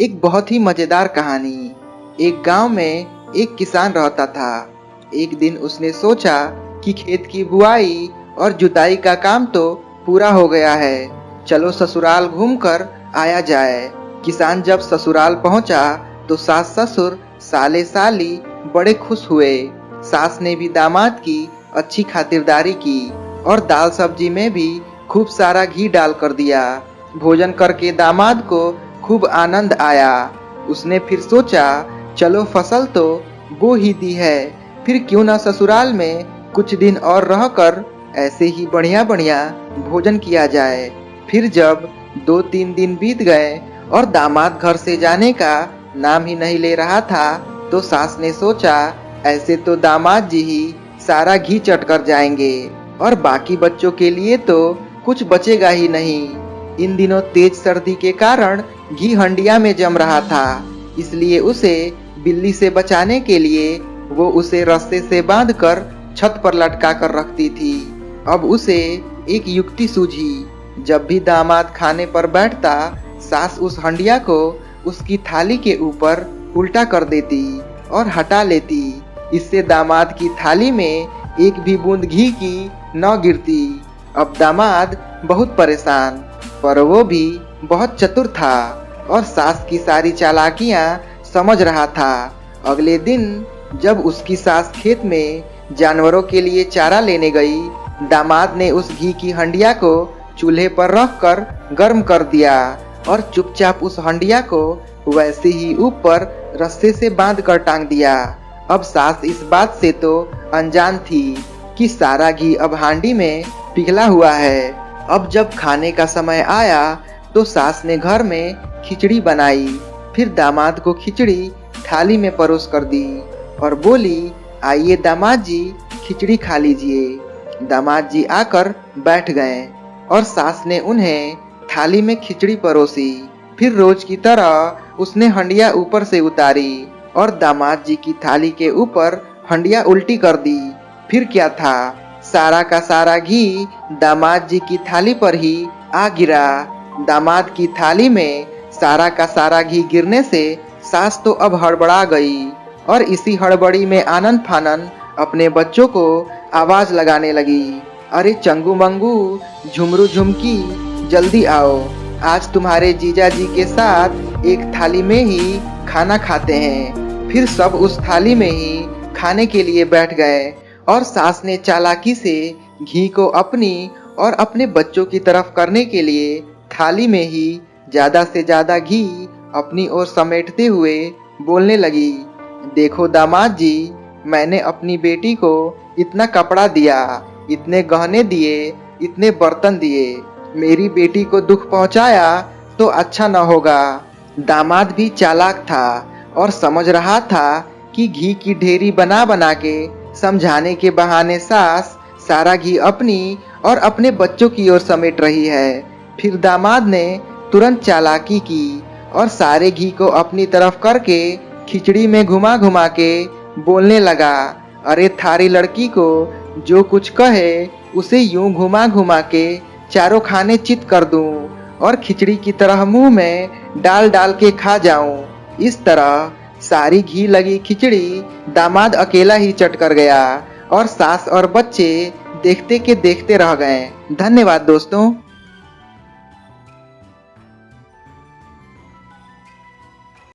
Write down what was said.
एक बहुत ही मजेदार कहानी। एक गांव में एक किसान रहता था। एक दिन उसने सोचा कि खेत की बुआई और जुताई का काम तो पूरा हो गया है, चलो ससुराल घूमकर आया जाए। किसान जब ससुराल पहुंचा तो सास ससुर साले साली बड़े खुश हुए। सास ने भी दामाद की अच्छी खातिरदारी की और दाल सब्जी में भी खूब सारा घी डाल कर दिया। भोजन करके दामाद को खूब आनंद आया। उसने फिर सोचा, चलो फसल तो बो ही दी है, फिर क्यों ना ससुराल में कुछ दिन और रहकर ऐसे ही बढ़िया बढ़िया भोजन किया जाए। फिर जब 2-3 दिन बीत गए और दामाद घर से जाने का नाम ही नहीं ले रहा था, तो सास ने सोचा, ऐसे तो दामाद जी ही सारा घी चट कर जाएंगे और बाकी बच्चों के लिए तो कुछ बचेगा ही नहीं। इन दिनों तेज सर्दी के कारण घी हंडिया में जम रहा था, इसलिए उसे बिल्ली से बचाने के लिए वो उसे रस्से से बांधकर छत पर लटका कर रखती थी। अब उसे एक युक्ति सूझी। जब भी दामाद खाने पर बैठता, सास उस हंडिया को उसकी थाली के ऊपर उल्टा कर देती और हटा लेती। इससे दामाद की थाली में एक भी बूंद घी की न गिरती। अब दामाद बहुत परेशान, पर वो भी बहुत चतुर था और सास की सारी चालाकियां समझ रहा था। अगले दिन जब उसकी सास खेत में जानवरों के लिए चारा लेने गई, दामाद ने उस घी की हंडिया को चूल्हे पर रखकर गर्म कर दिया और चुपचाप उस हंडिया को वैसे ही ऊपर रस्से से बांधकर टांग दिया। अब सास इस बात से तो अनजान थी कि सारा घी अब हांडी में पिघला हुआ है। अब जब खाने का समय आया तो सास ने घर में खिचड़ी बनाई। फिर दामाद को खिचड़ी थाली में परोस कर दी और बोली, आइए दामाद जी, खिचड़ी खा लीजिए। दामाद जी आकर बैठ गए और सास ने उन्हें थाली में खिचड़ी परोसी। फिर रोज की तरह उसने हंडिया ऊपर से उतारी और दामाद जी की थाली के ऊपर हंडिया उल्टी कर दी। फिर क्या था, सारा का सारा घी दामाद जी की थाली पर ही आ गिरा। दामाद की थाली में सारा का सारा घी गिरने से सास तो अब हड़बड़ा गई और इसी हड़बड़ी में आनन फानन अपने बच्चों को आवाज लगाने लगी, अरे चंगू मंगू, झुमरू झुमकी, जल्दी आओ, आज तुम्हारे जीजा जी के साथ एक थाली में ही खाना खाते हैं। फिर सब उस थाली में ही खाने के लिए बैठ गए और सास ने चालाकी से घी को अपनी और अपने बच्चों की तरफ करने के लिए थाली में ही ज्यादा से ज्यादा घी अपनी ओर समेटते हुए बोलने लगी, देखो दामाद जी, मैंने अपनी बेटी को इतना कपड़ा दिया, इतने गहने दिए, इतने बर्तन दिए, मेरी बेटी को दुख पहुंचाया तो अच्छा न होगा। दामाद भी चालाक था और समझ रहा था कि घी की ढेरी बना बना के समझाने के बहाने सास सारा घी अपनी और अपने बच्चों की ओर समेट रही है। फिर दामाद ने तुरंत चालाकी की और सारे घी को अपनी तरफ करके खिचड़ी में घुमा घुमा के बोलने लगा, अरे थारी लड़की को जो कुछ कहे उसे यूं घुमा घुमा के चारों खाने चित कर दूं और खिचड़ी की तरह मुंह में डाल डाल के खा जाऊं। इस तरह सारी घी लगी खिचड़ी दामाद अकेला ही चट कर गया और सास और बच्चे देखते के देखते रह गए। धन्यवाद दोस्तों।